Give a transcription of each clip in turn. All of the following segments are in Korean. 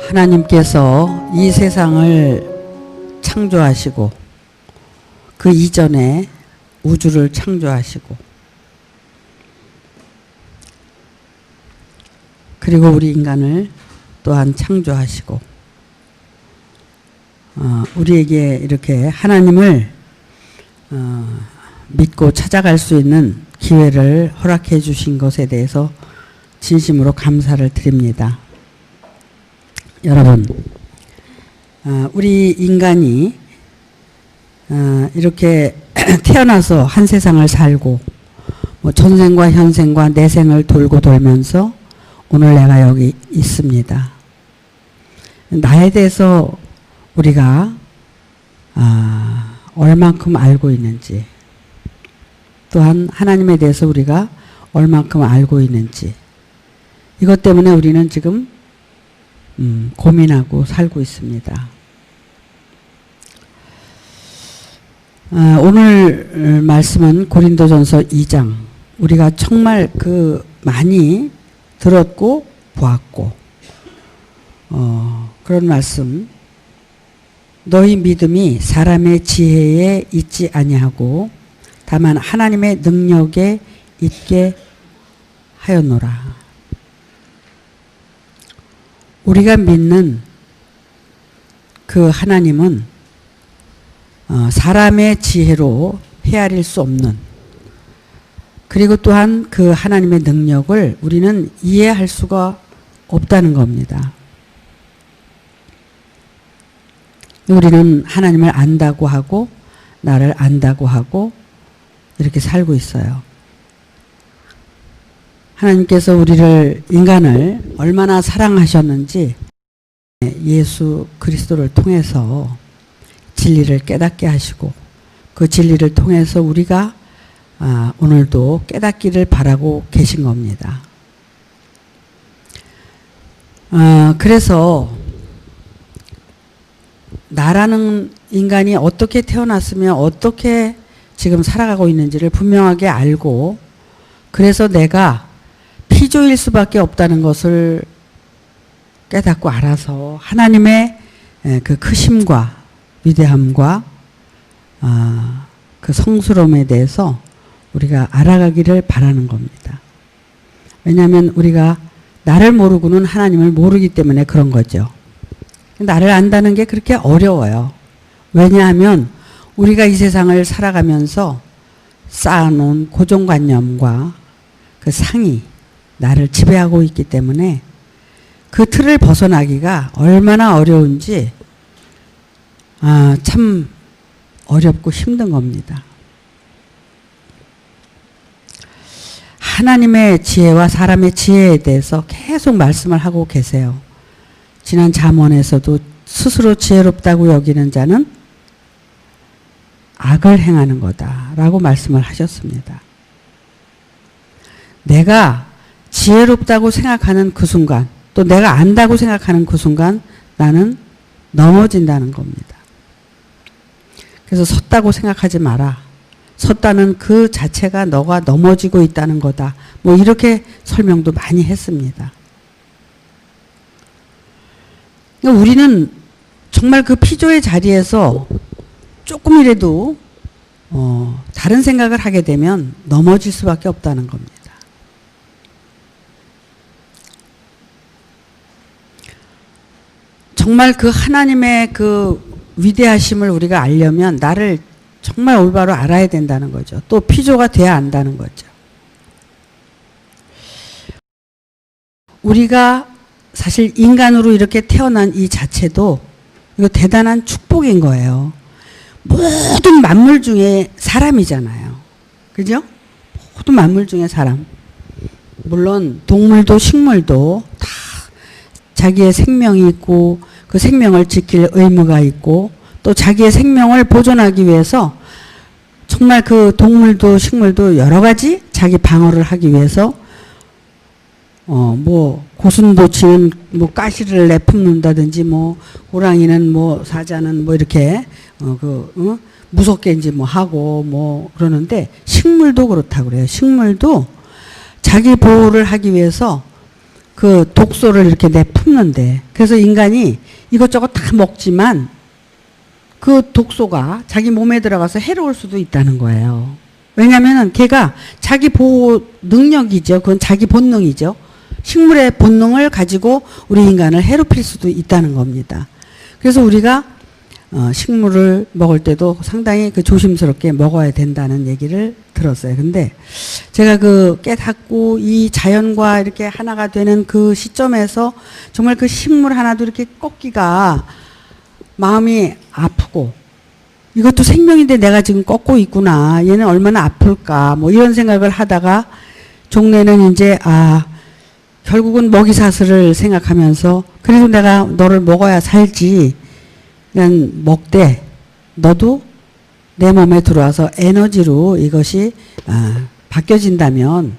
하나님께서 이 세상을 창조하시고 그 이전에 우주를 창조하시고 그리고 우리 인간을 또한 창조하시고 우리에게 이렇게 하나님을 믿고 찾아갈 수 있는 기회를 허락해 주신 것에 대해서 진심으로 감사를 드립니다. 여러분, 우리 인간이 이렇게 태어나서 한 세상을 살고 뭐 전생과 현생과 내생을 돌고 돌면서 오늘 내가 여기 있습니다. 나에 대해서 우리가 얼만큼 알고 있는지, 또한 하나님에 대해서 우리가 얼만큼 알고 있는지, 이것 때문에 우리는 지금 고민하고 살고 있습니다. 오늘 말씀은 고린도전서 2장, 우리가 정말 많이 들었고 보았고 그런 말씀, 너희 믿음이 사람의 지혜에 있지 아니하고 다만 하나님의 능력에 있게 하였노라. 우리가 믿는 그 하나님은 사람의 지혜로 헤아릴 수 없는, 그리고 또한 그 하나님의 능력을 우리는 이해할 수가 없다는 겁니다. 우리는 하나님을 안다고 하고 나를 안다고 하고 이렇게 살고 있어요. 하나님께서 우리를, 인간을 얼마나 사랑하셨는지 예수 그리스도를 통해서 진리를 깨닫게 하시고 그 진리를 통해서 우리가 오늘도 깨닫기를 바라고 계신 겁니다. 그래서 나라는 인간이 어떻게 태어났으며 어떻게 지금 살아가고 있는지를 분명하게 알고, 그래서 내가 피조일 수밖에 없다는 것을 깨닫고 알아서 하나님의 그 크심과 위대함과 그 성스러움에 대해서 우리가 알아가기를 바라는 겁니다. 왜냐하면 우리가 나를 모르고는 하나님을 모르기 때문에 그런 거죠. 나를 안다는 게 그렇게 어려워요. 왜냐하면 우리가 이 세상을 살아가면서 쌓아놓은 고정관념과 그 상이 나를 지배하고 있기 때문에 그 틀을 벗어나기가 얼마나 어려운지 참 어렵고 힘든 겁니다. 하나님의 지혜와 사람의 지혜에 대해서 계속 말씀을 하고 계세요. 지난 잠언에서도 스스로 지혜롭다고 여기는 자는 악을 행하는 거다라고 말씀을 하셨습니다. 내가 지혜롭다고 생각하는 그 순간, 또 내가 안다고 생각하는 그 순간 나는 넘어진다는 겁니다. 그래서 섰다고 생각하지 마라. 섰다는 그 자체가 너가 넘어지고 있다는 거다. 뭐 이렇게 설명도 많이 했습니다. 우리는 정말 그 피조의 자리에서 조금이라도 다른 생각을 하게 되면 넘어질 수밖에 없다는 겁니다. 정말 그 하나님의 그 위대하심을 우리가 알려면 나를 정말 올바로 알아야 된다는 거죠. 또 피조가 돼야 안다는 거죠. 우리가 사실 인간으로 이렇게 태어난 이 자체도 이거 대단한 축복인 거예요. 모든 만물 중에 사람이잖아요. 그죠? 모든 만물 중에 사람. 물론 동물도 식물도 다 자기의 생명이 있고 그 생명을 지킬 의무가 있고 또 자기의 생명을 보존하기 위해서 정말 그 동물도 식물도 여러 가지 자기 방어를 하기 위해서 뭐 고슴도치는 뭐 가시를 내뿜는다든지 뭐 호랑이는 뭐 사자는 뭐 이렇게 무섭게 이제 뭐 하고 뭐 그러는데 식물도 그렇다고 그래요. 식물도 자기 보호를 하기 위해서 그 독소를 이렇게 내뿜는데, 그래서 인간이 이것저것 다 먹지만 그 독소가 자기 몸에 들어가서 해로울 수도 있다는 거예요. 왜냐면은 걔가 자기 보호 능력이죠. 그건 자기 본능이죠. 식물의 본능을 가지고 우리 인간을 해롭힐 수도 있다는 겁니다. 그래서 우리가 식물을 먹을 때도 상당히 그 조심스럽게 먹어야 된다는 얘기를 들었어요. 근데 제가 그 깨닫고 이 자연과 이렇게 하나가 되는 그 시점에서 정말 그 식물 하나도 이렇게 꺾기가 마음이 아프고, 이것도 생명인데 내가 지금 꺾고 있구나. 얘는 얼마나 아플까. 뭐 이런 생각을 하다가 종래는 이제 결국은 먹이사슬을 생각하면서 그래도 내가 너를 먹어야 살지. 난 먹되 너도 내 몸에 들어와서 에너지로 이것이 바뀌어진다면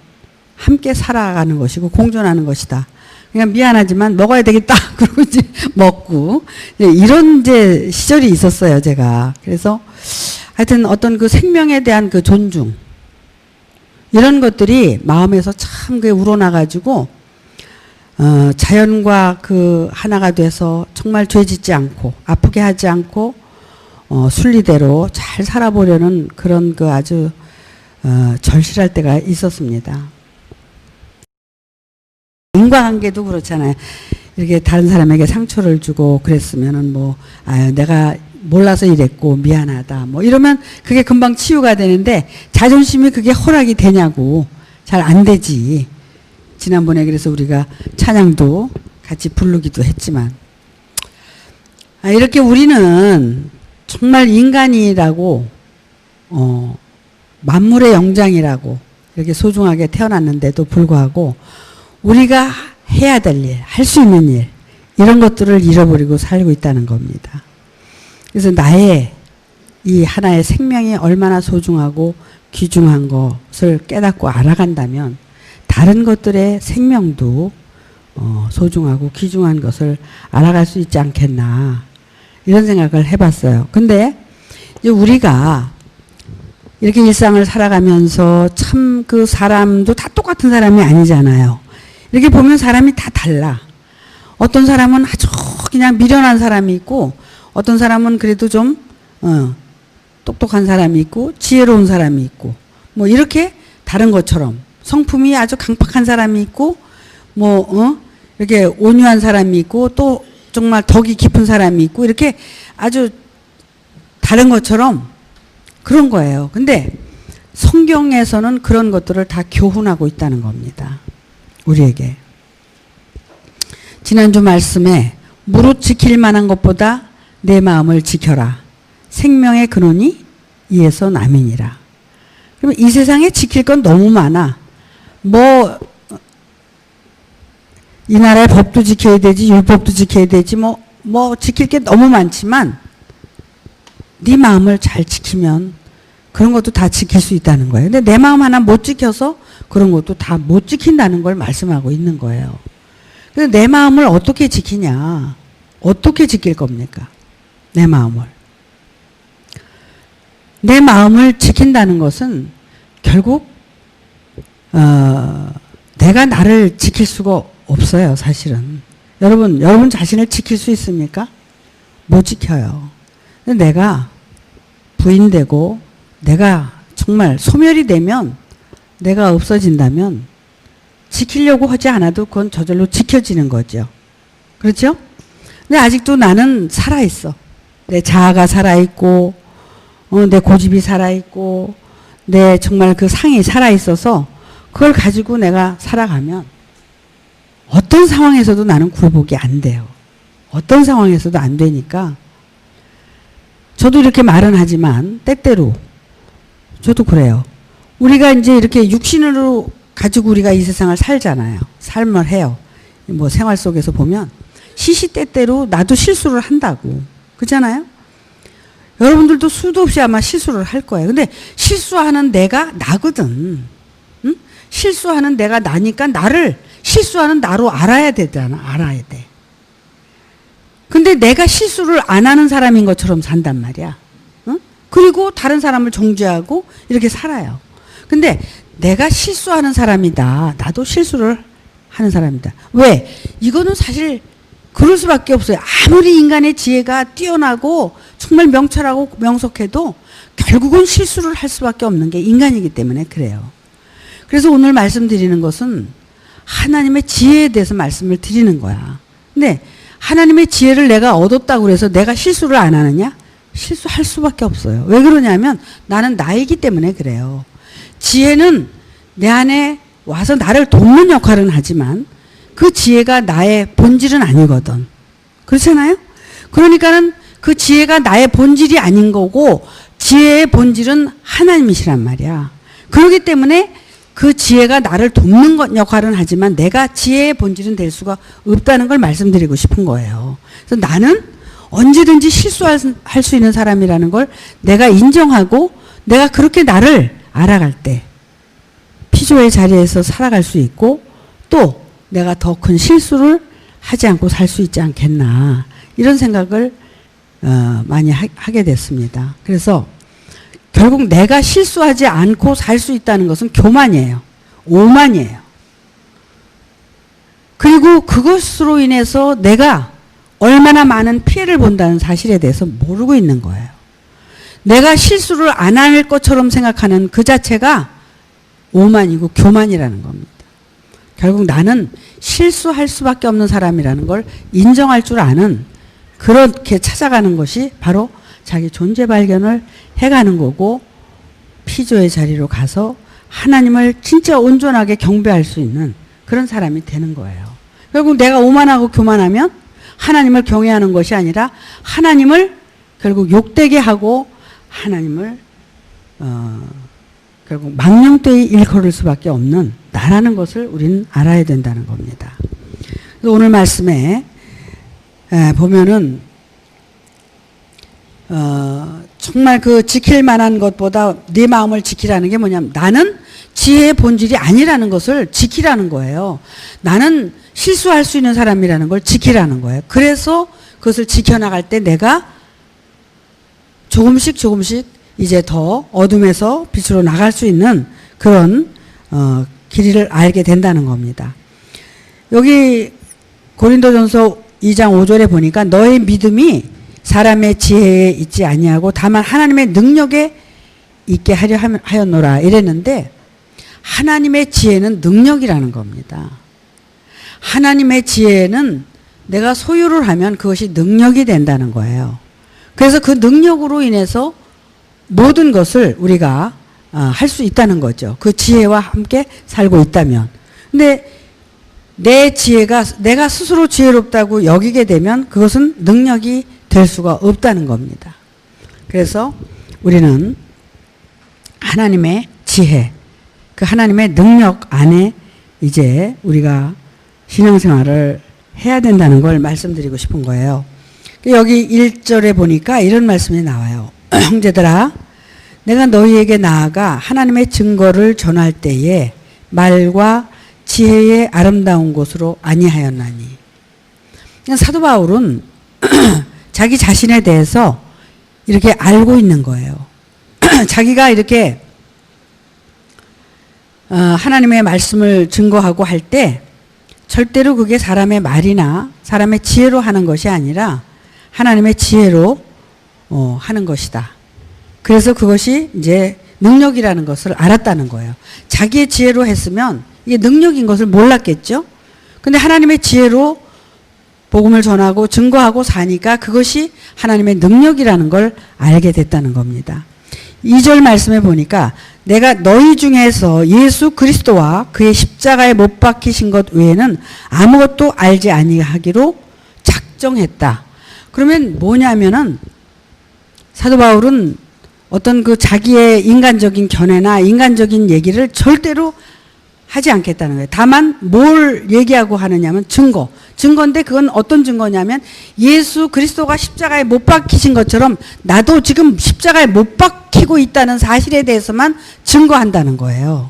함께 살아가는 것이고 공존하는 것이다. 그냥 미안하지만 먹어야 되겠다. 그러고 이제 먹고 이런 이제 시절이 있었어요, 제가. 그래서 하여튼 어떤 그 생명에 대한 그 존중, 이런 것들이 마음에서 참 그 우러나가지고 자연과 그 하나가 돼서 정말 죄 짓지 않고 아프게 하지 않고 순리대로 잘 살아보려는 그런 그 아주 절실할 때가 있었습니다. 인과관계도 그렇잖아요. 이렇게 다른 사람에게 상처를 주고 그랬으면은 내가 몰라서 이랬고 미안하다 뭐 이러면 그게 금방 치유가 되는데, 자존심이 그게 허락이 되냐고. 잘 안 되지. 지난번에 그래서 우리가 찬양도 같이 부르기도 했지만, 이렇게 우리는 정말 인간이라고 만물의 영장이라고 이렇게 소중하게 태어났는데도 불구하고 우리가 해야 될 일, 할 수 있는 일, 이런 것들을 잃어버리고 살고 있다는 겁니다. 그래서 나의 이 하나의 생명이 얼마나 소중하고 귀중한 것을 깨닫고 알아간다면 다른 것들의 생명도 소중하고 귀중한 것을 알아갈 수 있지 않겠나, 이런 생각을 해봤어요. 근데 이제 우리가 이렇게 일상을 살아가면서 참 그 사람도 다 똑같은 사람이 아니잖아요. 이렇게 보면 사람이 다 달라. 어떤 사람은 아주 그냥 미련한 사람이 있고, 어떤 사람은 그래도 좀 똑똑한 사람이 있고 지혜로운 사람이 있고, 뭐 이렇게 다른 것처럼 성품이 아주 강팍한 사람이 있고 이렇게 온유한 사람이 있고 또 정말 덕이 깊은 사람이 있고, 이렇게 아주 다른 것처럼 그런 거예요. 근데 성경에서는 그런 것들을 다 교훈하고 있다는 겁니다, 우리에게. 지난주 말씀에 무릇 지킬 만한 것보다 내 마음을 지켜라. 생명의 근원이 이에서 남이니라. 그러면 이 세상에 지킬 건 너무 많아. 이 나라의 법도 지켜야 되지, 율법도 지켜야 되지, 지킬 게 너무 많지만 네 마음을 잘 지키면 그런 것도 다 지킬 수 있다는 거예요. 근데 내 마음 하나 못 지켜서 그런 것도 다 못 지킨다는 걸 말씀하고 있는 거예요. 그래서 내 마음을 어떻게 지키냐? 어떻게 지킬 겁니까? 내 마음을. 내 마음을 지킨다는 것은 결국 내가 나를 지킬 수가 없어요, 사실은. 여러분 자신을 지킬 수 있습니까? 못 지켜요. 근데 내가 부인되고 내가 정말 소멸이 되면, 내가 없어진다면 지키려고 하지 않아도 그건 저절로 지켜지는 거죠. 그렇죠? 근데 아직도 나는 살아있어. 내 자아가 살아있고 내 고집이 살아있고 내 정말 그 상이 살아있어서 그걸 가지고 내가 살아가면 어떤 상황에서도 나는 굴복이 안 돼요. 어떤 상황에서도 안 되니까, 저도 이렇게 말은 하지만 때때로 저도 그래요. 우리가 이제 이렇게 육신으로 가지고 우리가 이 세상을 살잖아요. 삶을 해요. 생활 속에서 보면 시시때때로 나도 실수를 한다고. 그렇잖아요? 여러분들도 수도 없이 아마 실수를 할 거예요. 근데 실수하는 내가 나거든. 응? 실수하는 내가 나니까 나를 실수하는 나로 알아야 되잖아. 알아야 돼. 근데 내가 실수를 안 하는 사람인 것처럼 산단 말이야. 응? 그리고 다른 사람을 정죄하고 이렇게 살아요. 근데 내가 실수하는 사람이다. 나도 실수를 하는 사람이다. 왜? 이거는 사실 그럴 수밖에 없어요. 아무리 인간의 지혜가 뛰어나고 정말 명철하고 명석해도 결국은 실수를 할 수밖에 없는 게 인간이기 때문에 그래요. 그래서 오늘 말씀드리는 것은 하나님의 지혜에 대해서 말씀을 드리는 거야. 근데 하나님의 지혜를 내가 얻었다고 해서 내가 실수를 안 하느냐? 실수할 수밖에 없어요. 왜 그러냐면 나는 나이기 때문에 그래요. 지혜는 내 안에 와서 나를 돕는 역할은 하지만 그 지혜가 나의 본질은 아니거든. 그렇잖아요? 그러니까는 그 지혜가 나의 본질이 아닌 거고 지혜의 본질은 하나님이시란 말이야. 그렇기 때문에 그 지혜가 나를 돕는 역할은 하지만 내가 지혜의 본질은 될 수가 없다는 걸 말씀드리고 싶은 거예요. 그래서 나는 언제든지 실수할 수 있는 사람이라는 걸 내가 인정하고 내가 그렇게 나를 알아갈 때 피조의 자리에서 살아갈 수 있고 또 내가 더 큰 실수를 하지 않고 살 수 있지 않겠나 이런 생각을 많이 하게 됐습니다. 그래서 결국 내가 실수하지 않고 살 수 있다는 것은 교만이에요. 오만이에요. 그리고 그것으로 인해서 내가 얼마나 많은 피해를 본다는 사실에 대해서 모르고 있는 거예요. 내가 실수를 안 할 것처럼 생각하는 그 자체가 오만이고 교만이라는 겁니다. 결국 나는 실수할 수밖에 없는 사람이라는 걸 인정할 줄 아는 그렇게 찾아가는 것이 바로 자기 존재 발견을 해가는 거고 피조의 자리로 가서 하나님을 진짜 온전하게 경배할 수 있는 그런 사람이 되는 거예요. 결국 내가 오만하고 교만하면 하나님을 경외하는 것이 아니라 하나님을 결국 욕되게 하고 하나님을 결국 망령되이 일컬을 수밖에 없는 나라는 것을 우리는 알아야 된다는 겁니다. 그래서 오늘 말씀에 보면은 정말 그 지킬 만한 것보다 네 마음을 지키라는 게 뭐냐면 나는 지혜의 본질이 아니라는 것을 지키라는 거예요. 나는 실수할 수 있는 사람이라는 걸 지키라는 거예요. 그래서 그것을 지켜나갈 때 내가 조금씩 이제 더 어둠에서 빛으로 나갈 수 있는 그런 길이를 알게 된다는 겁니다. 여기 고린도전서 2장 5절에 보니까 너의 믿음이 사람의 지혜에 있지 아니하고 다만 하나님의 능력에 있게 하려 하였노라 이랬는데 하나님의 지혜는 능력이라는 겁니다. 하나님의 지혜는 내가 소유를 하면 그것이 능력이 된다는 거예요. 그래서 그 능력으로 인해서 모든 것을 우리가 할 수 있다는 거죠. 그 지혜와 함께 살고 있다면. 근데 내 지혜가 내가 스스로 지혜롭다고 여기게 되면 그것은 능력이 될 수가 없다는 겁니다. 그래서 우리는 하나님의 지혜, 그 하나님의 능력 안에 이제 우리가 신앙생활을 해야 된다는 걸 말씀드리고 싶은 거예요. 여기 1절에 보니까 이런 말씀이 나와요. 형제들아, 내가 너희에게 나아가 하나님의 증거를 전할 때에 말과 지혜의 아름다운 곳으로 아니하였나니. 사도 바울은 자기 자신에 대해서 이렇게 알고 있는 거예요. 자기가 이렇게 하나님의 말씀을 증거하고 할 때 절대로 그게 사람의 말이나 사람의 지혜로 하는 것이 아니라 하나님의 지혜로 하는 것이다. 그래서 그것이 이제 능력이라는 것을 알았다는 거예요. 자기의 지혜로 했으면 이게 능력인 것을 몰랐겠죠. 근데 하나님의 지혜로 복음을 전하고 증거하고 사니까 그것이 하나님의 능력이라는 걸 알게 됐다는 겁니다. 2절 말씀에 보니까 내가 너희 중에서 예수 그리스도와 그의 십자가에 못 박히신 것 외에는 아무것도 알지 아니하기로 작정했다. 그러면 뭐냐면은 사도 바울은 어떤 그 자기의 인간적인 견해나 인간적인 얘기를 절대로 하지 않겠다는 거예요. 다만 뭘 얘기하고 하느냐면 증거인데 그건 어떤 증거냐면 예수 그리스도가 십자가에 못 박히신 것처럼 나도 지금 십자가에 못 박히고 있다는 사실에 대해서만 증거한다는 거예요.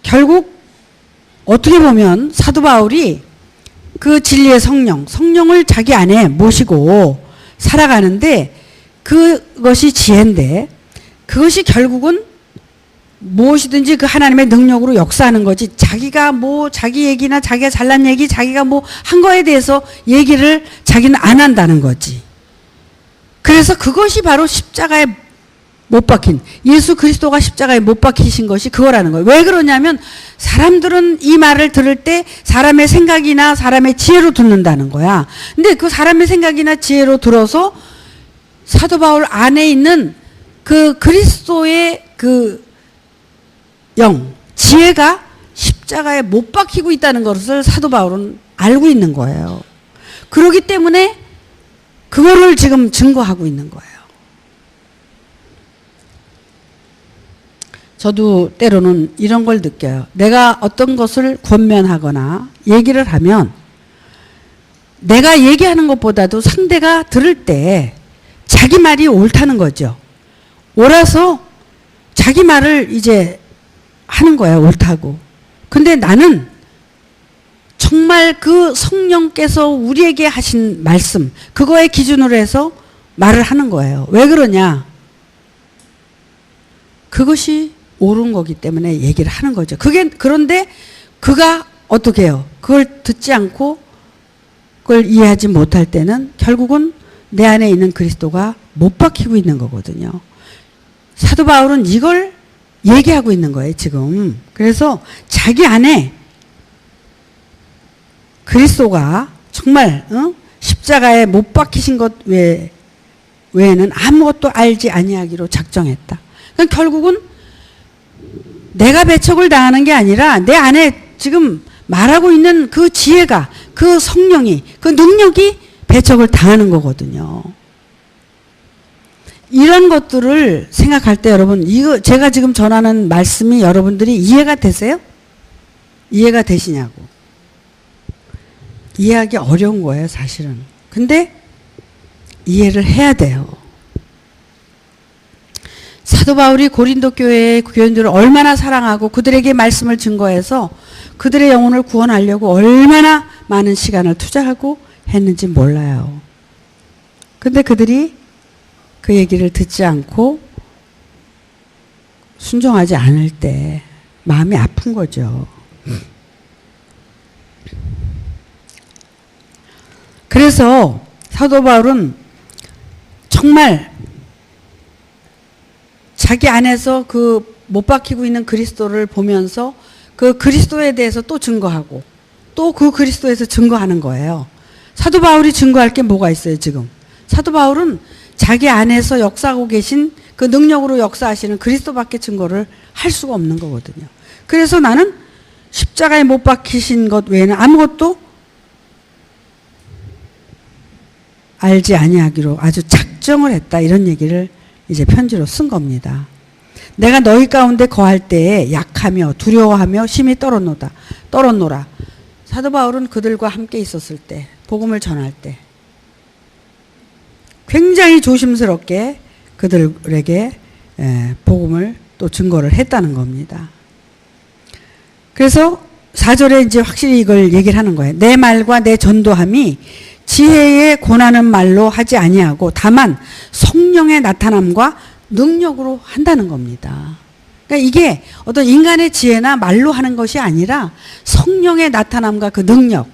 결국 어떻게 보면 사도 바울이 그 진리의 성령을 자기 안에 모시고 살아가는데 그것이 지혜인데 그것이 결국은 무엇이든지 그 하나님의 능력으로 역사하는 거지, 자기가 뭐 자기 얘기나 자기가 잘난 얘기, 자기가 뭐 한 거에 대해서 얘기를 자기는 안 한다는 거지. 그래서 그것이 바로 십자가에 못 박힌, 예수 그리스도가 십자가에 못 박히신 것이 그거라는 거예요. 왜 그러냐면 사람들은 이 말을 들을 때 사람의 생각이나 사람의 지혜로 듣는다는 거야. 근데 그 사람의 생각이나 지혜로 들어서 사도 바울 안에 있는 그 그리스도의 그 영, 지혜가 십자가에 못 박히고 있다는 것을 사도 바울은 알고 있는 거예요. 그렇기 때문에 그거를 지금 증거하고 있는 거예요. 저도 때로는 이런 걸 느껴요. 내가 어떤 것을 권면하거나 얘기를 하면 내가 얘기하는 것보다도 상대가 들을 때 자기 말이 옳다는 거죠. 옳아서 자기 말을 이제 하는 거야, 옳다고. 근데 나는 정말 그 성령께서 우리에게 하신 말씀, 그거에 기준으로 해서 말을 하는 거예요. 왜 그러냐? 그것이 옳은 거기 때문에 얘기를 하는 거죠. 그런데 그가 어떻게 해요? 그걸 듣지 않고 그걸 이해하지 못할 때는 결국은 내 안에 있는 그리스도가 못 박히고 있는 거거든요. 사도 바울은 이걸 얘기하고 있는 거예요, 지금. 그래서 자기 안에 그리스도가 정말 십자가에 못 박히신 것 외에는 아무것도 알지 아니하기로 작정했다. 그러니까 결국은 내가 배척을 당하는 게 아니라 내 안에 지금 말하고 있는 그 지혜가, 그 성령이, 그 능력이 배척을 당하는 거거든요. 이런 것들을 생각할 때 여러분, 이거 제가 지금 전하는 말씀이 여러분들이 이해가 되세요? 이해가 되시냐고. 이해하기 어려운 거예요, 사실은. 근데 이해를 해야 돼요. 사도 바울이 고린도 교회의 교인들을 얼마나 사랑하고 그들에게 말씀을 증거해서 그들의 영혼을 구원하려고 얼마나 많은 시간을 투자하고 했는지 몰라요. 근데 그들이 그 얘기를 듣지 않고 순종하지 않을 때 마음이 아픈 거죠. 그래서 사도 바울은 정말 자기 안에서 그 못 박히고 있는 그리스도를 보면서 그 그리스도에 대해서 또 증거하고 또 그 그리스도에서 증거하는 거예요. 사도 바울이 증거할 게 뭐가 있어요, 지금? 사도 바울은 자기 안에서 역사하고 계신 그 능력으로 역사하시는 그리스도밖에 증거를 할 수가 없는 거거든요. 그래서 나는 십자가에 못 박히신 것 외에는 아무것도 알지 아니하기로 아주 작정을 했다, 이런 얘기를 이제 편지로 쓴 겁니다. 내가 너희 가운데 거할 때에 약하며 두려워하며 심히 떨었노라. 사도 바울은 그들과 함께 있었을 때, 복음을 전할 때 굉장히 조심스럽게 그들에게 복음을 또 증거를 했다는 겁니다. 그래서 4절에 이제 확실히 이걸 얘기를 하는 거예요. 내 말과 내 전도함이 지혜에 권하는 말로 하지 아니하고 다만 성령의 나타남과 능력으로 한다는 겁니다. 그러니까 이게 어떤 인간의 지혜나 말로 하는 것이 아니라 성령의 나타남과 그 능력.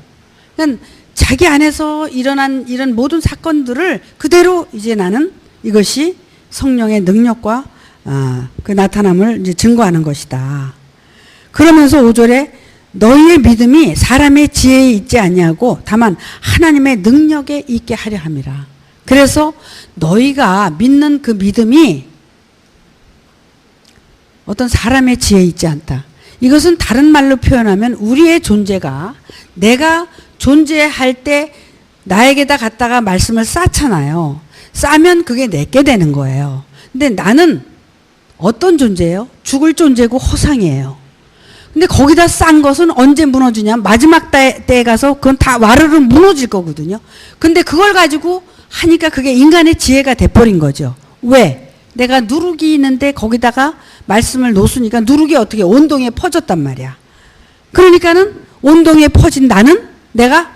그러니까 자기 안에서 일어난 이런 모든 사건들을 그대로 이제 나는 이것이 성령의 능력과 그 나타남을 이제 증거하는 것이다. 그러면서 5절에 너희의 믿음이 사람의 지혜에 있지 아니하고 다만 하나님의 능력에 있게 하려 함이라. 그래서 너희가 믿는 그 믿음이 어떤 사람의 지혜에 있지 않다. 이것은 다른 말로 표현하면 우리의 존재가, 내가 존재할 때 나에게다 갖다가 말씀을 쌓잖아요. 쌓으면 그게 내게 되는 거예요. 근데 나는 어떤 존재예요? 죽을 존재고 허상이에요. 근데 거기다 싼 것은 언제 무너지냐? 마지막 때에 가서 그건 다 와르르 무너질 거거든요. 근데 그걸 가지고 하니까 그게 인간의 지혜가 돼버린 거죠. 왜? 내가 누룩이 있는데 거기다가 말씀을 놓으니까 누룩이 어떻게 온동에 퍼졌단 말이야. 그러니까는 온동에 퍼진 나는 내가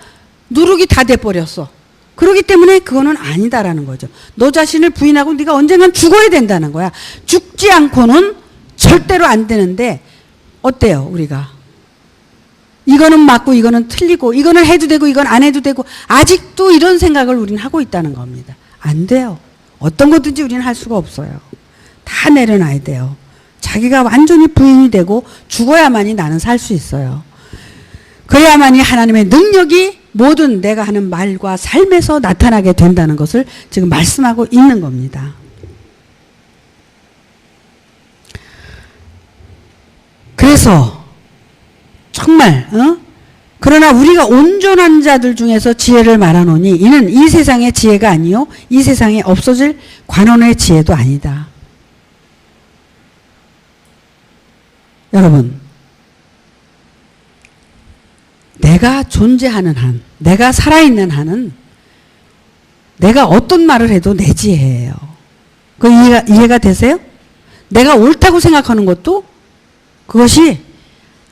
누룩이 다 돼버렸어. 그렇기 때문에 그거는 아니다라는 거죠. 너 자신을 부인하고 네가 언젠간 죽어야 된다는 거야. 죽지 않고는 절대로 안 되는데 어때요 우리가? 이거는 맞고 이거는 틀리고 이거는 해도 되고 이건 안 해도 되고 아직도 이런 생각을 우리는 하고 있다는 겁니다. 안 돼요. 어떤 것든지 우리는 할 수가 없어요. 다 내려놔야 돼요. 자기가 완전히 부인이 되고 죽어야만이 나는 살 수 있어요. 그래야만이 하나님의 능력이 모든 내가 하는 말과 삶에서 나타나게 된다는 것을 지금 말씀하고 있는 겁니다. 그래서 정말 그러나 우리가 온전한 자들 중에서 지혜를 말하노니 이는 이 세상의 지혜가 아니요 이 세상에 없어질 관원의 지혜도 아니다. 여러분, 내가 존재하는 한, 내가 살아있는 한은 내가 어떤 말을 해도 내 지혜예요. 그 이해가 되세요? 내가 옳다고 생각하는 것도 그것이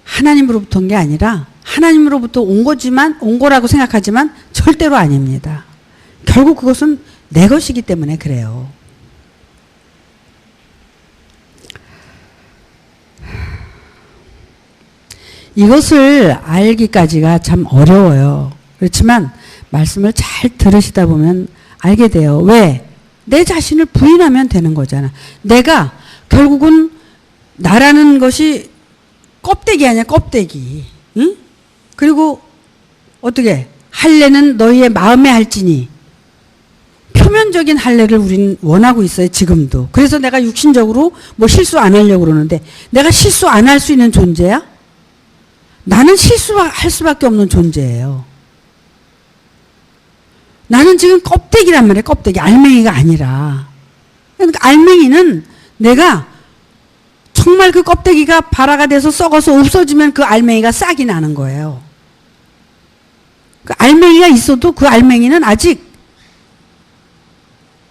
하나님으로부터 온 게 아니라 하나님으로부터 온 거라고 생각하지만 절대로 아닙니다. 결국 그것은 내 것이기 때문에 그래요. 이것을 알기까지가 참 어려워요. 그렇지만 말씀을 잘 들으시다 보면 알게 돼요. 왜? 내 자신을 부인하면 되는 거잖아. 내가 결국은 나라는 것이 껍데기 아니야, 껍데기. 응? 그리고 어떻게? 할례는 너희의 마음에 할지니. 표면적인 할례를 우리는 원하고 있어요, 지금도. 그래서 내가 육신적으로 뭐 실수 안 하려고 그러는데 내가 실수 안 할 수 있는 존재야? 나는 실수할 수밖에 없는 존재예요. 나는 지금 껍데기란 말이에요, 껍데기. 알맹이가 아니라. 그러니까 알맹이는 내가 정말 그 껍데기가 발화가 돼서 썩어서 없어지면 그 알맹이가 싹이 나는 거예요. 그 알맹이가 있어도 그 알맹이는 아직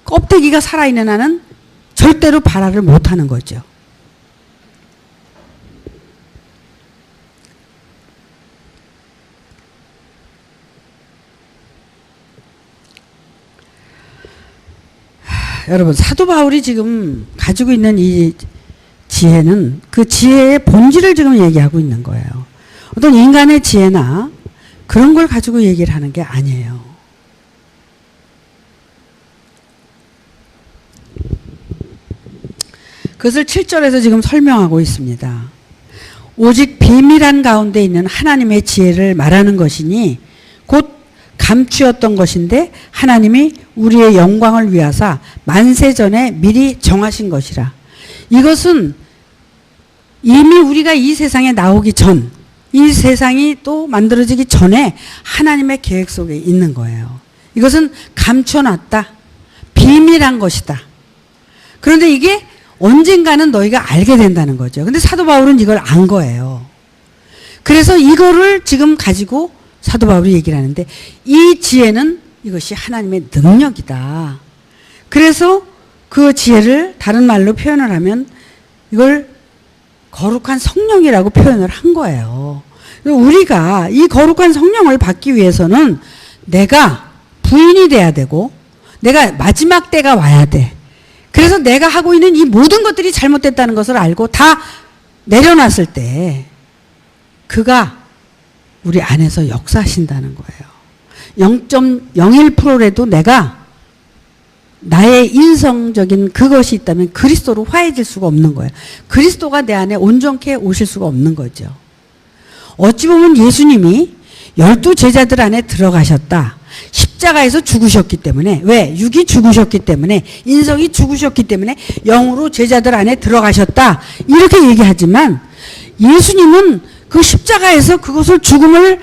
껍데기가 살아있는 한은 절대로 발화를 못하는 거죠. 여러분, 사도 바울이 지금 가지고 있는 이 지혜는 그 지혜의 본질을 지금 얘기하고 있는 거예요. 어떤 인간의 지혜나 그런 걸 가지고 얘기를 하는 게 아니에요. 그것을 7절에서 지금 설명하고 있습니다. 오직 비밀한 가운데 있는 하나님의 지혜를 말하는 것이니 곧 감추었던 것인데 하나님이 우리의 영광을 위하사 만세 전에 미리 정하신 것이라. 이것은 이미 우리가 이 세상에 나오기 전, 이 세상이 또 만들어지기 전에 하나님의 계획 속에 있는 거예요. 이것은 감춰놨다. 비밀한 것이다. 그런데 이게 언젠가는 너희가 알게 된다는 거죠. 근데 사도 바울은 이걸 안 거예요. 그래서 이거를 지금 가지고 사도 바울이 얘기를 하는데 이 지혜는 이것이 하나님의 능력이다. 그래서 그 지혜를 다른 말로 표현을 하면 이걸 거룩한 성령이라고 표현을 한 거예요. 우리가 이 거룩한 성령을 받기 위해서는 내가 부인이 돼야 되고 내가 마지막 때가 와야 돼. 그래서 내가 하고 있는 이 모든 것들이 잘못됐다는 것을 알고 다 내려놨을 때 그가 우리 안에서 역사하신다는 거예요. 0.01%라도 내가 나의 인성적인 그것이 있다면 그리스도로 화해질 수가 없는 거예요. 그리스도가 내 안에 온전케 오실 수가 없는 거죠. 어찌 보면 예수님이 12제자들 안에 들어가셨다. 십자가에서 죽으셨기 때문에, 왜? 육이 죽으셨기 때문에, 인성이 죽으셨기 때문에 영으로 제자들 안에 들어가셨다. 이렇게 얘기하지만 예수님은 그 십자가에서 그것을 죽음을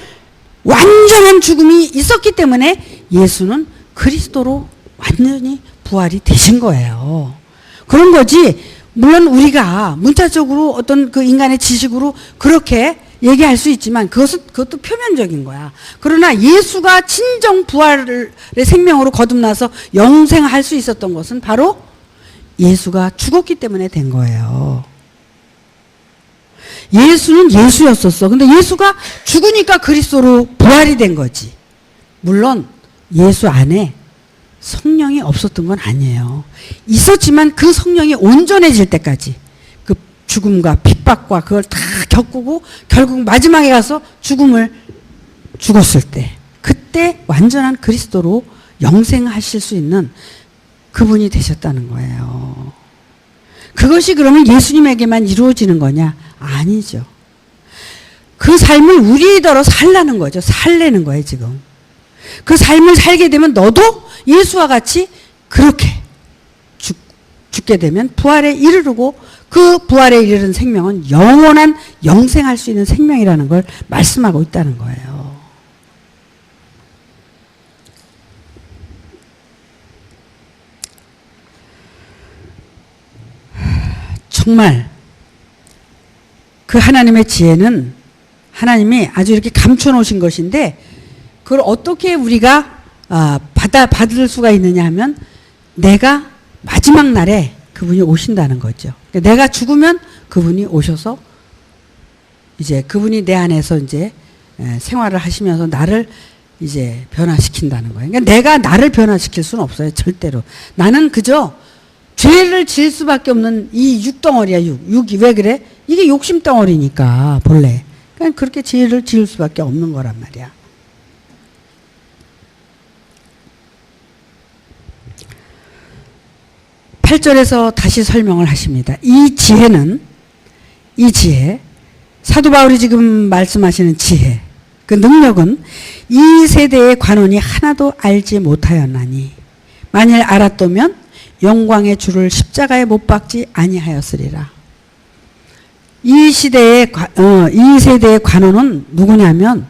완전한 죽음이 있었기 때문에 예수는 그리스도로 완전히 부활이 되신 거예요. 그런 거지. 물론 우리가 문자적으로 어떤 그 인간의 지식으로 그렇게 얘기할 수 있지만 그것도 표면적인 거야. 그러나 예수가 진정 부활의 생명으로 거듭나서 영생할 수 있었던 것은 바로 예수가 죽었기 때문에 된 거예요. 예수는 예수였었어. 근데 예수가 죽으니까 그리스도로 부활이 된 거지. 물론 예수 안에 성령이 없었던 건 아니에요. 있었지만 그 성령이 온전해질 때까지, 그 죽음과 핍박과 그걸 다 겪고 결국 마지막에 가서 죽었을 때, 그때 완전한 그리스도로 영생하실 수 있는 그분이 되셨다는 거예요. 그것이 그러면 예수님에게만 이루어지는 거냐? 아니죠. 그 삶을 우리더러 살라는 거죠. 살래는 거예요, 지금. 그 삶을 살게 되면 너도 예수와 같이 그렇게 죽게 되면 부활에 이르르고, 그 부활에 이르는 생명은 영원한 영생할 수 있는 생명이라는 걸 말씀하고 있다는 거예요. 정말 그 하나님의 지혜는 하나님이 아주 이렇게 감춰 놓으신 것인데, 그걸 어떻게 우리가 받을 수가 있느냐 하면, 내가 마지막 날에 그분이 오신다는 거죠. 내가 죽으면 그분이 오셔서 이제 그분이 내 안에서 이제 생활을 하시면서 나를 이제 변화시킨다는 거예요. 그러니까 내가 나를 변화시킬 수는 없어요, 절대로. 나는 그저 죄를 지을 수밖에 없는 이 육덩어리야, 육이. 왜 그래? 이게 욕심덩어리니까, 본래. 그러니까 그렇게 죄를 지을 수밖에 없는 거란 말이야. 팔 절에서 다시 설명을 하십니다. 이 지혜, 사도 바울이 지금 말씀하시는 지혜, 그 능력은 이 세대의 관원이 하나도 알지 못하였나니, 만일 알았다면 영광의 주를 십자가에 못 박지 아니하였으리라. 이 세대의 관원은 누구냐면,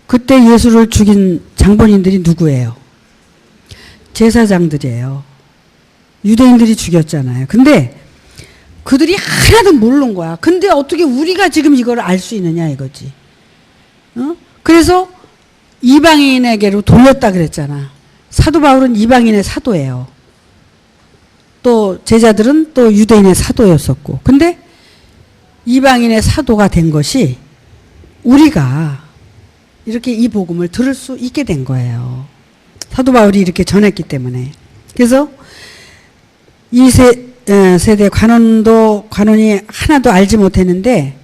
그때 예수를 죽인 장본인들이 누구예요? 제사장들이에요. 유대인들이 죽였잖아요. 근데 그들이 하나도 모르는 거야. 근데 어떻게 우리가 지금 이걸 알 수 있느냐 이거지. 그래서 이방인에게로 돌렸다 그랬잖아. 사도 바울은 이방인의 사도예요. 또 제자들은 또 유대인의 사도였었고. 근데 이방인의 사도가 된 것이 우리가 이렇게 이 복음을 들을 수 있게 된 거예요. 사도 바울이 이렇게 전했기 때문에. 그래서 이 세대 관원이 하나도 알지 못했는데,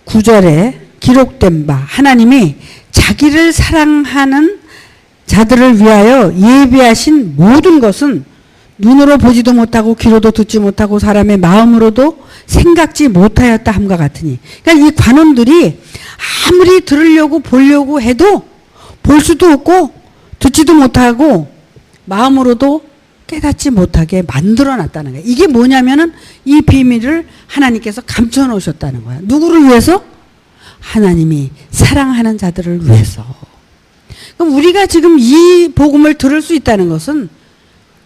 9절에 기록된 바 하나님이 자기를 사랑하는 자들을 위하여 예비하신 모든 것은 눈으로 보지도 못하고 귀로도 듣지 못하고 사람의 마음으로도 생각지 못하였다 함과 같으니. 그러니까 이 관원들이 아무리 들으려고 보려고 해도 볼 수도 없고 듣지도 못하고 마음으로도 깨닫지 못하게 만들어 놨다는 거예요. 이게 뭐냐면은 이 비밀을 하나님께서 감춰 놓으셨다는 거예요. 누구를 위해서? 하나님이 사랑하는 자들을 위해서. 그럼 우리가 지금 이 복음을 들을 수 있다는 것은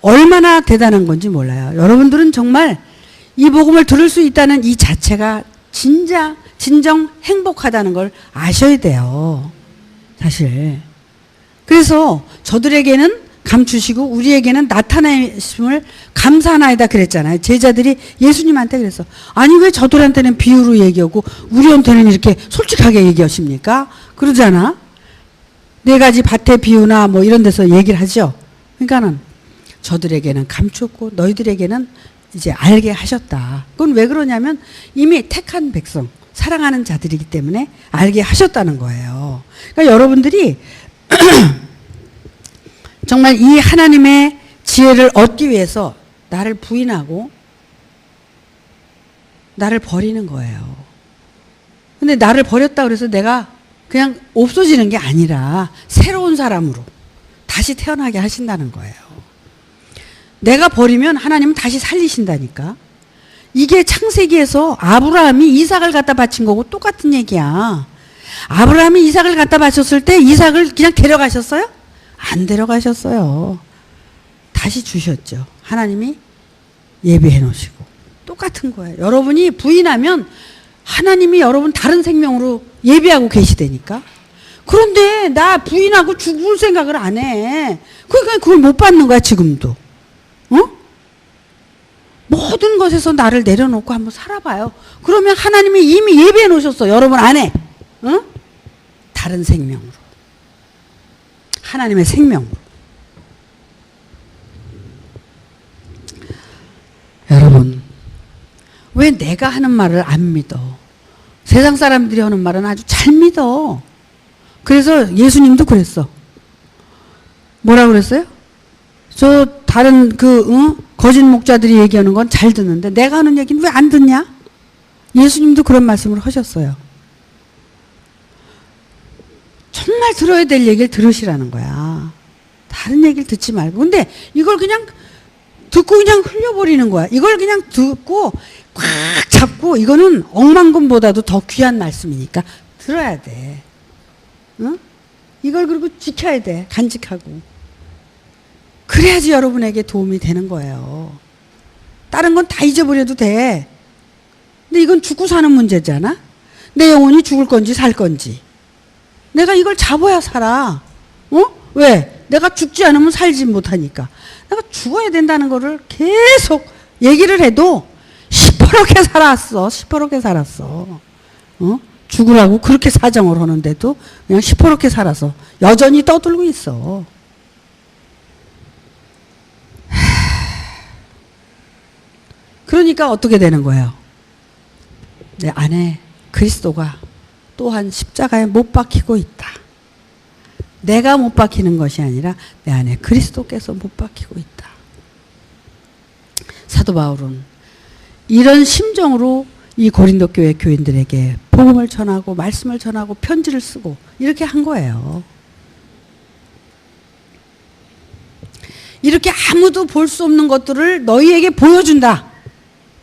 얼마나 대단한 건지 몰라요. 여러분들은 정말 이 복음을 들을 수 있다는 이 자체가 진정 행복하다는 걸 아셔야 돼요. 사실. 그래서 저들에게는 감추시고 우리에게는 나타내심을 감사하나이다 그랬잖아요. 제자들이 예수님한테 그랬어. 아니 왜 저들한테는 비유로 얘기하고 우리한테는 이렇게 솔직하게 얘기하십니까? 그러잖아. 4가지 밭의 비유나 뭐 이런 데서 얘기를 하죠. 그러니까는 저들에게는 감췄고 너희들에게는 이제 알게 하셨다. 그건 왜 그러냐면 이미 택한 백성, 사랑하는 자들이기 때문에 알게 하셨다는 거예요. 그러니까 여러분들이 정말 이 하나님의 지혜를 얻기 위해서 나를 부인하고 나를 버리는 거예요. 근데 나를 버렸다 그래서 내가 그냥 없어지는 게 아니라 새로운 사람으로 다시 태어나게 하신다는 거예요. 내가 버리면 하나님은 다시 살리신다니까. 이게 창세기에서 아브라함이 이삭을 갖다 바친 거고 똑같은 얘기야. 아브라함이 이삭을 갖다 바쳤을 때 이삭을 그냥 데려가셨어요? 안 데려가셨어요. 다시 주셨죠. 하나님이 예비해 놓으시고. 똑같은 거예요. 여러분이 부인하면 하나님이 여러분 다른 생명으로 예비하고 계시다니까. 그런데 나 부인하고 죽을 생각을 안 해. 그러니까 그걸 못 받는 거야 지금도. 모든 것에서 나를 내려놓고 한번 살아봐요. 그러면 하나님이 이미 예비해 놓으셨어. 여러분 안에. 다른 생명으로. 하나님의 생명으로. 여러분 왜 내가 하는 말을 안 믿어? 세상 사람들이 하는 말은 아주 잘 믿어. 그래서 예수님도 그랬어. 뭐라 그랬어요? 저 다른 거짓 목자들이 얘기하는 건 잘 듣는데 내가 하는 얘기는 왜 안 듣냐? 예수님도 그런 말씀을 하셨어요. 정말 들어야 될 얘기를 들으시라는 거야. 다른 얘기를 듣지 말고. 근데 이걸 그냥 듣고 그냥 흘려버리는 거야. 이걸 그냥 듣고 꽉 잡고, 이거는 억만금보다도 더 귀한 말씀이니까 들어야 돼. 응? 이걸 그리고 지켜야 돼. 간직하고. 그래야지 여러분에게 도움이 되는 거예요. 다른 건 다 잊어버려도 돼. 근데 이건 죽고 사는 문제잖아. 내 영혼이 죽을 건지 살 건지. 내가 이걸 잡아야 살아. 왜? 내가 죽지 않으면 살지 못하니까. 내가 죽어야 된다는 거를 계속 얘기를 해도 시퍼렇게 살았어. 시퍼렇게 살았어. 죽으라고 그렇게 사정을 하는데도 그냥 시퍼렇게 살아서 여전히 떠들고 있어. 그러니까 어떻게 되는 거예요? 내 안에 그리스도가 또한 십자가에 못 박히고 있다. 내가 못 박히는 것이 아니라 내 안에 그리스도께서 못 박히고 있다. 사도 바울은 이런 심정으로 이 고린도 교회 교인들에게 복음을 전하고 말씀을 전하고 편지를 쓰고 이렇게 한 거예요. 이렇게 아무도 볼 수 없는 것들을 너희에게 보여준다.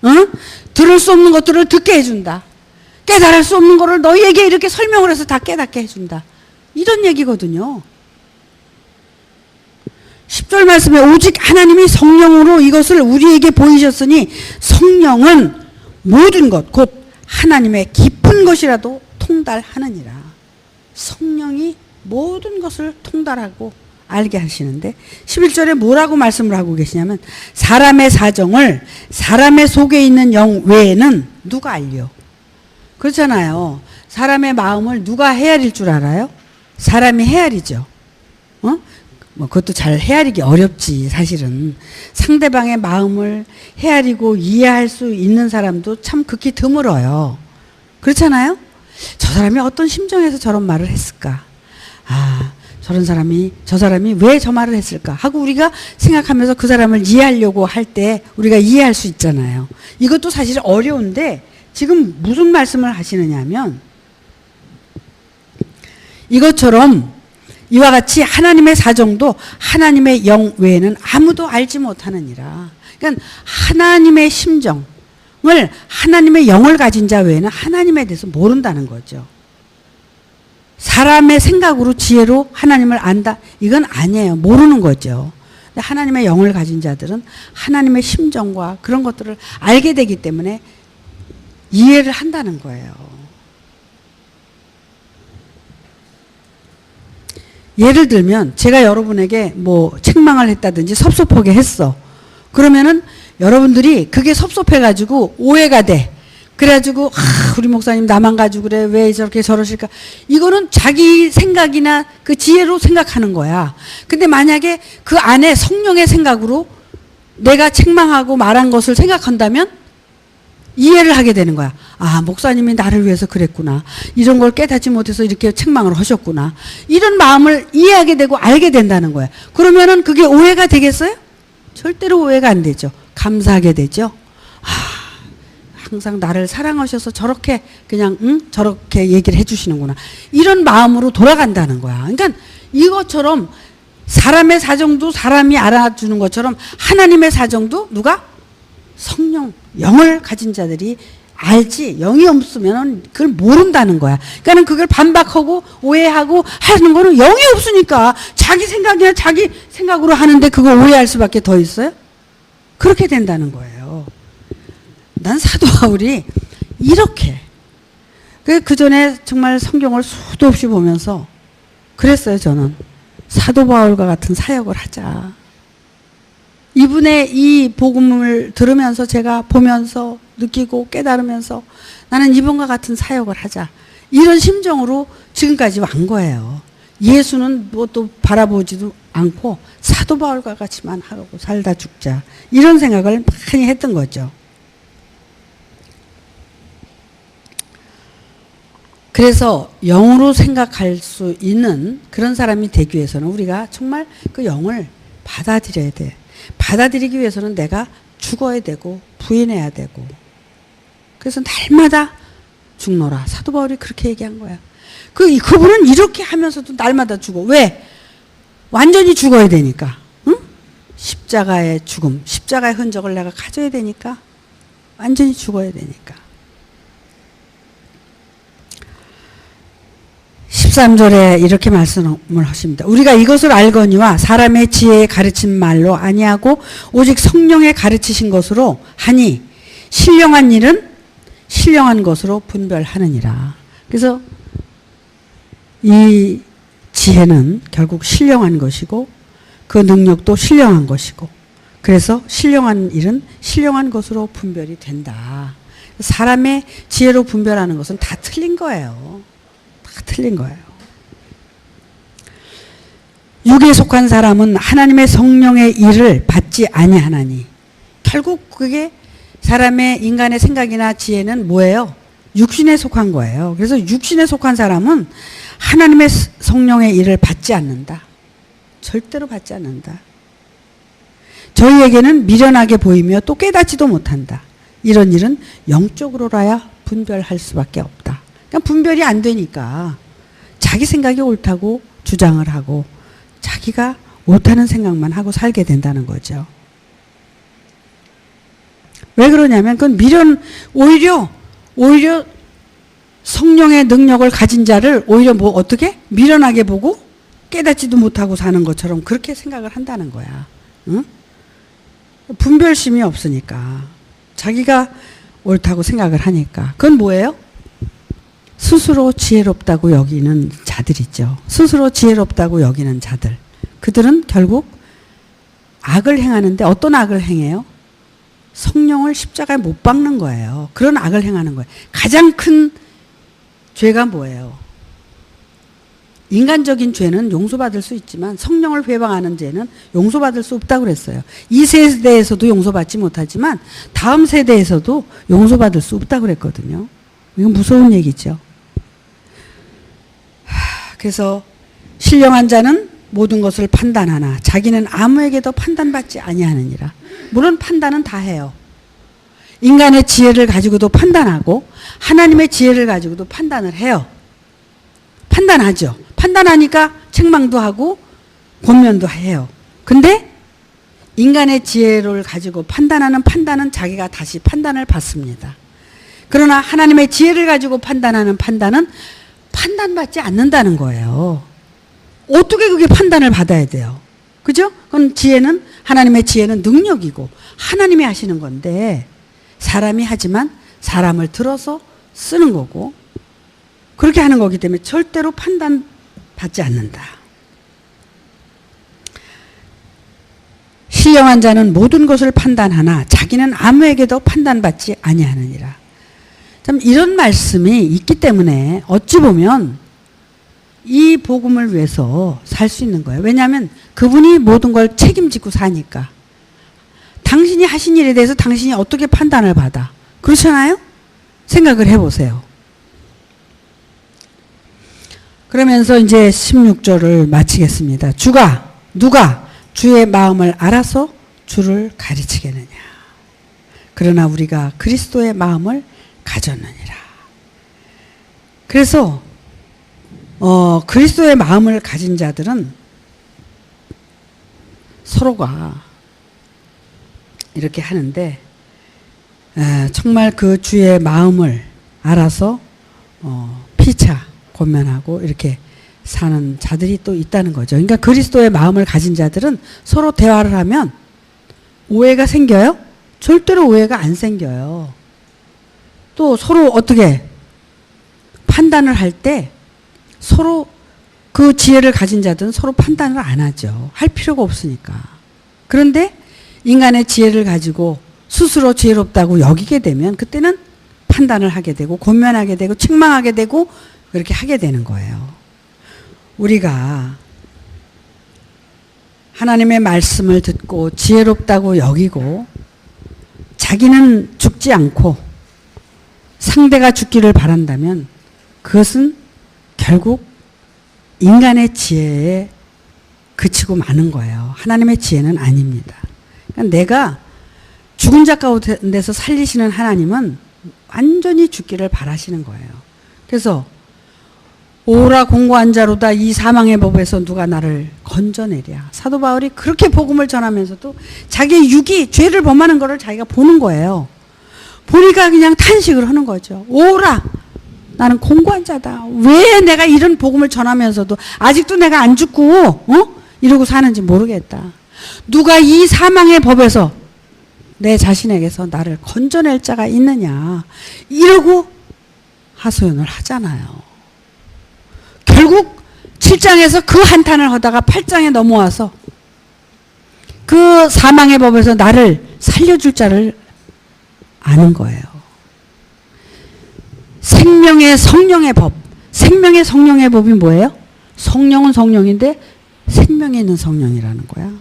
응? 들을 수 없는 것들을 듣게 해준다. 깨달을 수 없는 것을 너희에게 이렇게 설명을 해서 다 깨닫게 해준다. 이런 얘기거든요. 10절 말씀에 오직 하나님이 성령으로 이것을 우리에게 보이셨으니 성령은 모든 것 곧 하나님의 깊은 것이라도 통달하느니라. 성령이 모든 것을 통달하고 알게 하시는데 11절에 뭐라고 말씀을 하고 계시냐면 사람의 사정을 사람의 속에 있는 영 외에는 누가 알려? 그렇잖아요. 사람의 마음을 누가 헤아릴 줄 알아요? 사람이 헤아리죠. 뭐 그것도 잘 헤아리기 어렵지. 사실은 상대방의 마음을 헤아리고 이해할 수 있는 사람도 참 극히 드물어요. 그렇잖아요. 저 사람이 어떤 심정에서 저런 말을 했을까? 저 사람이 왜 저 말을 했을까 하고 우리가 생각하면서 그 사람을 이해하려고 할 때 우리가 이해할 수 있잖아요. 이것도 사실 어려운데 지금 무슨 말씀을 하시느냐 하면 이것처럼 이와 같이 하나님의 사정도 하나님의 영 외에는 아무도 알지 못하느니라. 그러니까 하나님의 심정을 하나님의 영을 가진 자 외에는 하나님에 대해서 모른다는 거죠. 사람의 생각으로 지혜로 하나님을 안다? 이건 아니에요. 모르는 거죠. 근데 하나님의 영을 가진 자들은 하나님의 심정과 그런 것들을 알게 되기 때문에 이해를 한다는 거예요. 예를 들면 제가 여러분에게 뭐 책망을 했다든지 섭섭하게 했어. 그러면은 여러분들이 그게 섭섭해가지고 오해가 돼. 그래가지고 우리 목사님 나만 가지고 그래 왜 저렇게 저러실까. 이거는 자기 생각이나 그 지혜로 생각하는 거야. 근데 만약에 그 안에 성령의 생각으로 내가 책망하고 말한 것을 생각한다면 이해를 하게 되는 거야. 목사님이 나를 위해서 그랬구나. 이런 걸 깨닫지 못해서 이렇게 책망을 하셨구나. 이런 마음을 이해하게 되고 알게 된다는 거야. 그러면은 그게 오해가 되겠어요? 절대로 오해가 안 되죠. 감사하게 되죠. 항상 나를 사랑하셔서 저렇게 그냥 저렇게 얘기를 해주시는구나. 이런 마음으로 돌아간다는 거야. 그러니까 이것처럼 사람의 사정도 사람이 알아주는 것처럼 하나님의 사정도 누가? 성령, 영을 가진 자들이 알지. 영이 없으면 그걸 모른다는 거야. 그러니까 그걸 반박하고 오해하고 하는 거는 영이 없으니까 자기 생각이나 자기 생각으로 하는데 그걸 오해할 수밖에 더 있어요? 그렇게 된다는 거예요. 난 사도 바울이 이렇게 그 전에 정말 성경을 수도 없이 보면서 그랬어요. 저는 사도 바울과 같은 사역을 하자. 이분의 이 복음을 들으면서 제가 보면서 느끼고 깨달으면서 나는 이분과 같은 사역을 하자. 이런 심정으로 지금까지 완 거예요. 예수는 뭐 또 바라보지도 않고 사도 바울과 같이만 하고 살다 죽자. 이런 생각을 많이 했던 거죠. 그래서 영으로 생각할 수 있는 그런 사람이 되기 위해서는 우리가 정말 그 영을 받아들여야 돼. 받아들이기 위해서는 내가 죽어야 되고 부인해야 되고. 그래서 날마다 죽노라. 사도 바울이 그렇게 얘기한 거야. 그분은 이렇게 하면서도 날마다 죽어. 왜? 완전히 죽어야 되니까. 응? 십자가의 죽음, 십자가의 흔적을 내가 가져야 되니까. 완전히 죽어야 되니까. 13절에 이렇게 말씀을 하십니다. 우리가 이것을 알거니와 사람의 지혜에 가르친 말로 아니하고 오직 성령의 가르치신 것으로 하니 신령한 일은 신령한 것으로 분별하느니라. 그래서 이 지혜는 결국 신령한 것이고 그 능력도 신령한 것이고 그래서 신령한 일은 신령한 것으로 분별이 된다. 사람의 지혜로 분별하는 것은 다 틀린 거예요. 다 틀린 거예요. 육에 속한 사람은 하나님의 성령의 일을 받지 아니하나니 결국 그게 사람의 인간의 생각이나 지혜는 뭐예요? 육신에 속한 거예요. 그래서 육신에 속한 사람은 하나님의 성령의 일을 받지 않는다. 절대로 받지 않는다. 저희에게는 미련하게 보이며 또 깨닫지도 못한다. 이런 일은 영적으로라야 분별할 수밖에 없다. 그러니까 분별이 안 되니까 자기 생각이 옳다고 주장을 하고 자기가 옳다는 생각만 하고 살게 된다는 거죠. 왜 그러냐면 그건 오히려 성령의 능력을 가진 자를 오히려 어떻게? 미련하게 보고 깨닫지도 못하고 사는 것처럼 그렇게 생각을 한다는 거야. 응? 분별심이 없으니까. 자기가 옳다고 생각을 하니까. 그건 뭐예요? 스스로 지혜롭다고 여기는 자들이죠. 스스로 지혜롭다고 여기는 자들. 그들은 결국 악을 행하는데 어떤 악을 행해요? 성령을 십자가에 못 박는 거예요. 그런 악을 행하는 거예요. 가장 큰 죄가 뭐예요? 인간적인 죄는 용서받을 수 있지만 성령을 회방하는 죄는 용서받을 수 없다고 그랬어요. 이 세대에서도 용서받지 못하지만 다음 세대에서도 용서받을 수 없다고 그랬거든요. 이건 무서운 얘기죠. 그래서 신령한 자는 모든 것을 판단하나 자기는 아무에게도 판단받지 아니하느니라. 물론 판단은 다 해요. 인간의 지혜를 가지고도 판단하고 하나님의 지혜를 가지고도 판단을 해요. 판단하죠. 판단하니까 책망도 하고 권면도 해요. 근데 인간의 지혜를 가지고 판단하는 판단은 자기가 다시 판단을 받습니다. 그러나 하나님의 지혜를 가지고 판단하는 판단은 판단받지 않는다는 거예요. 어떻게 그게 판단을 받아야 돼요? 그죠? 그건 하나님의 지혜는 능력이고 하나님이 하시는 건데 사람이 하지만 사람을 들어서 쓰는 거고 그렇게 하는 거기 때문에 절대로 판단받지 않는다. 신령한 자는 모든 것을 판단하나 자기는 아무에게도 판단받지 아니하느니라. 참 이런 말씀이 있기 때문에 어찌 보면 이 복음을 위해서 살 수 있는 거예요. 왜냐하면 그분이 모든 걸 책임지고 사니까. 당신이 하신 일에 대해서 당신이 어떻게 판단을 받아? 그렇잖아요? 생각을 해보세요. 그러면서 이제 16절을 마치겠습니다. 누가 주의 마음을 알아서 주를 가르치겠느냐. 그러나 우리가 그리스도의 마음을 가졌느니라. 그래서 그리스도의 마음을 가진 자들은 서로가 이렇게 하는데 정말 그 주의 마음을 알아서 피차 권면하고 이렇게 사는 자들이 또 있다는 거죠. 그러니까 그리스도의 마음을 가진 자들은 서로 대화를 하면 오해가 생겨요? 절대로 오해가 안 생겨요. 또 서로 어떻게 판단을 할 때 서로 그 지혜를 가진 자들은 서로 판단을 안 하죠. 할 필요가 없으니까. 그런데 인간의 지혜를 가지고 스스로 지혜롭다고 여기게 되면 그때는 판단을 하게 되고 권면하게 되고 책망하게 되고 그렇게 하게 되는 거예요. 우리가 하나님의 말씀을 듣고 지혜롭다고 여기고 자기는 죽지 않고 상대가 죽기를 바란다면 그것은 결국 인간의 지혜에 그치고 마는 거예요. 하나님의 지혜는 아닙니다. 그러니까 내가 죽은 자 가운데서 살리시는 하나님은 완전히 죽기를 바라시는 거예요. 그래서 오라 공고한 자로다 이 사망의 법에서 누가 나를 건져내랴. 사도 바울이 그렇게 복음을 전하면서도 자기의 육이 죄를 범하는 것을 자기가 보는 거예요. 보니까 그냥 탄식을 하는 거죠. 오라 나는 공고한 자다. 왜 내가 이런 복음을 전하면서도 아직도 내가 안 죽고 이러고 사는지 모르겠다. 누가 이 사망의 법에서 내 자신에게서 나를 건져낼 자가 있느냐. 이러고 하소연을 하잖아요. 결국 7장에서 그 한탄을 하다가 8장에 넘어와서 그 사망의 법에서 나를 살려줄 자를 아는 거예요. 생명의 성령의 법. 생명의 성령의 법이 뭐예요? 성령은 성령인데 생명에 있는 성령이라는 거야.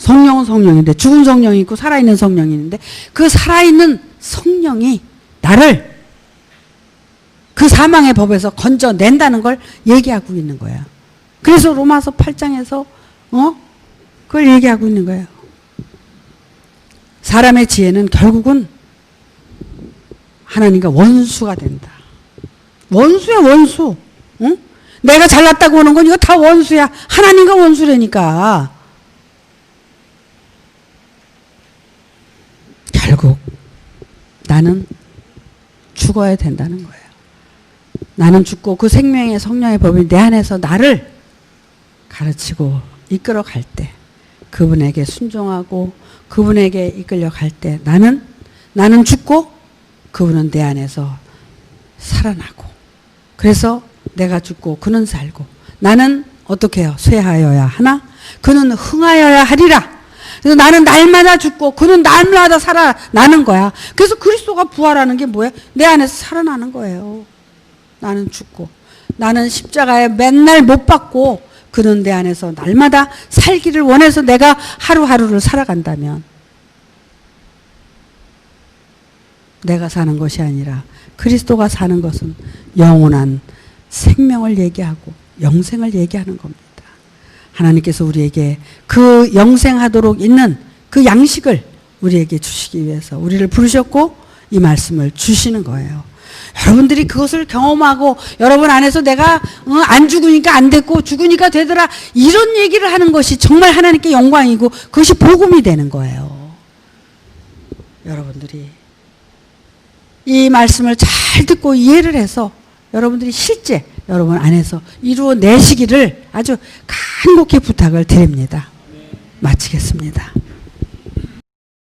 성령은 성령인데 죽은 성령이 있고 살아있는 성령이 있는데 그 살아있는 성령이 나를 그 사망의 법에서 건져낸다는 걸 얘기하고 있는 거야. 그래서 로마서 8장에서 그걸 얘기하고 있는 거예요. 사람의 지혜는 결국은 하나님과 원수가 된다. 원수야 원수. 응? 내가 잘났다고 하는 건 이거 다 원수야. 하나님과 원수라니까. 결국 나는 죽어야 된다는 거예요. 나는 죽고 그 생명의 성령의 법이 내 안에서 나를 가르치고 이끌어 갈 때, 그분에게 순종하고 그분에게 이끌려 갈 때 나는 죽고 그분은 내 안에서 살아나고, 그래서 내가 죽고 그는 살고, 나는 어떻게 해요? 쇠하여야 하나? 그는 흥하여야 하리라. 그래서 나는 날마다 죽고 그는 날마다 살아나는 거야. 그래서 그리스도가 부활하는 게 뭐야? 내 안에서 살아나는 거예요. 나는 죽고 나는 십자가에 맨날 못 박고 그는 내 안에서 날마다 살기를 원해서 내가 하루하루를 살아간다면, 내가 사는 것이 아니라 그리스도가 사는 것은 영원한 생명을 얘기하고 영생을 얘기하는 겁니다. 하나님께서 우리에게 그 영생하도록 있는 그 양식을 우리에게 주시기 위해서 우리를 부르셨고 이 말씀을 주시는 거예요. 여러분들이 그것을 경험하고 여러분 안에서 내가 안 죽으니까 안 됐고 죽으니까 되더라, 이런 얘기를 하는 것이 정말 하나님께 영광이고 그것이 복음이 되는 거예요. 여러분들이 이 말씀을 잘 듣고 이해를 해서 여러분들이 실제 여러분 안에서 이루어내시기를 아주 간곡히 부탁을 드립니다. 마치겠습니다.